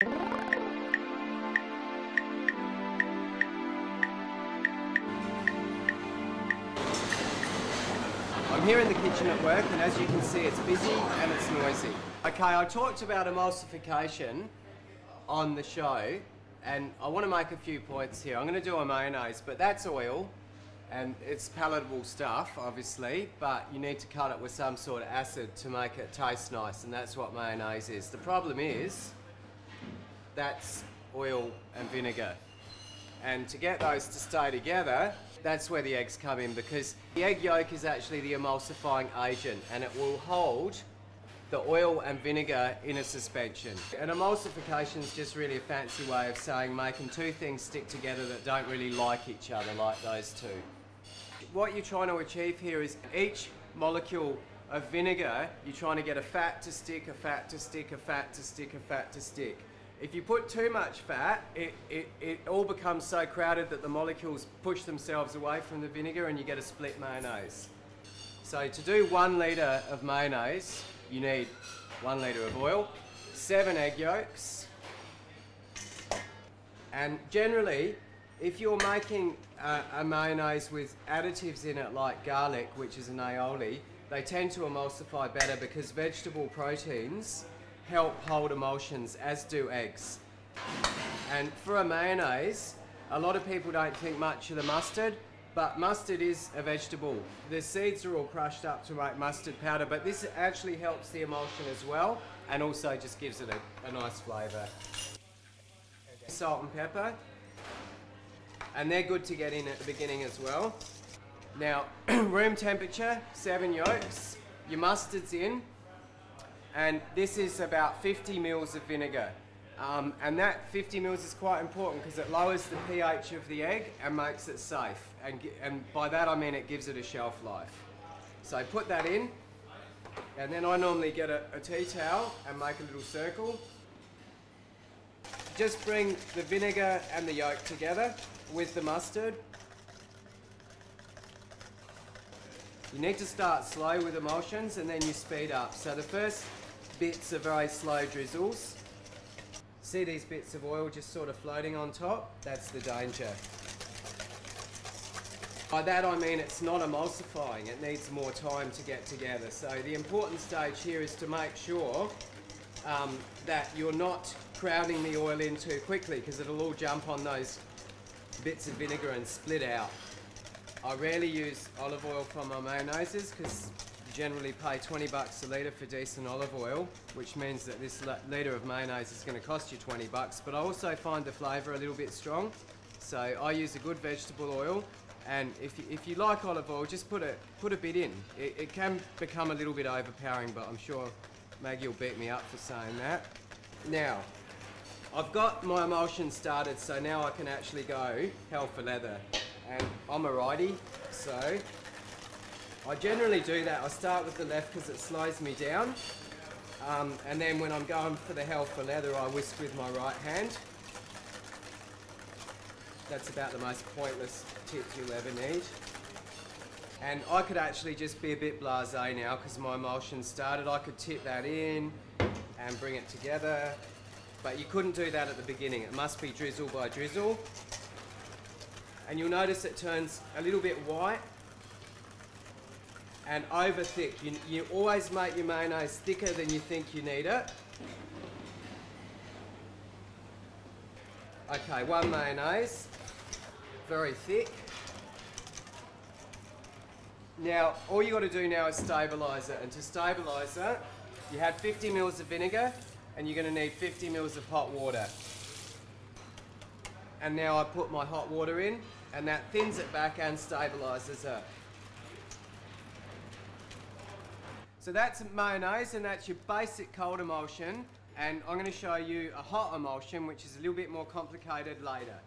I'm here in the kitchen at work, and as you can see, it's busy and it's noisy. Okay, I talked about emulsification on the show, and I want to make a few points here. I'm going to do a mayonnaise, but that's oil, and it's palatable stuff, obviously, but you need to cut it with some sort of acid to make it taste nice, and that's what mayonnaise is. The problem is, that's oil and vinegar. And to get those to stay together, that's where the eggs come in, because the egg yolk is actually the emulsifying agent, and it will hold the oil and vinegar in a suspension. And emulsification is just really a fancy way of saying making two things stick together that don't really like each other, like those two. What you're trying to achieve here is each molecule of vinegar, you're trying to get a fat to stick, a fat to stick, a fat to stick, a fat to stick. If you put too much fat, it all becomes so crowded that the molecules push themselves away from the vinegar and you get a split mayonnaise. So to do 1 litre of mayonnaise, you need 1 litre of oil, 7 egg yolks, and generally, if you're making a mayonnaise with additives in it like garlic, which is an aioli, they tend to emulsify better because vegetable proteins help hold emulsions, as do eggs. And for a mayonnaise, a lot of people don't think much of the mustard, but mustard is a vegetable. The seeds are all crushed up to make mustard powder, but this actually helps the emulsion as well, and also just gives it a nice flavour. Salt and pepper, and they're good to get in at the beginning as well. Now, room temperature, 7 yolks, your mustard's in, and this is about 50 mils of vinegar. And that 50 mils is quite important because it lowers the pH of the egg and makes it safe. And by that I mean it gives it a shelf life. So put that in, and then I normally get a tea towel and make a little circle. Just bring the vinegar and the yolk together with the mustard. You need to start slow with emulsions and then you speed up. So the first bits are very slow drizzles. See these bits of oil just sort of floating on top? That's the danger. By that I mean it's not emulsifying, it needs more time to get together. So the important stage here is to make sure that you're not crowding the oil in too quickly, because it'll all jump on those bits of vinegar and split out. I rarely use olive oil for my mayonnaises because you generally pay 20 bucks a litre for decent olive oil, which means that this litre of mayonnaise is going to cost you 20 bucks. But I also find the flavour a little bit strong, so I use a good vegetable oil. And if you like olive oil, just put a bit in. It can become a little bit overpowering, but I'm sure Maggie will beat me up for saying that. Now, I've got my emulsion started, so now I can actually go hell for leather. And I'm a righty, so I generally do that. I start with the left because it slows me down, and then when I'm going for the hell for leather, I whisk with my right hand. That's about the most pointless tip you'll ever need. And I could actually just be a bit blasé now because my emulsion started. I could tip that in and bring it together, but you couldn't do that at the beginning. It must be drizzle by drizzle. And you'll notice it turns a little bit white and over thick. You always make your mayonnaise thicker than you think you need it. Okay, one mayonnaise, very thick. Now, all you got to do now is stabilise it, and to stabilise it, you had 50 mils of vinegar, and you're going to need 50 mils of hot water. And now I put my hot water in, and that thins it back and stabilises it. So that's mayonnaise, and that's your basic cold emulsion, and I'm going to show you a hot emulsion, which is a little bit more complicated later.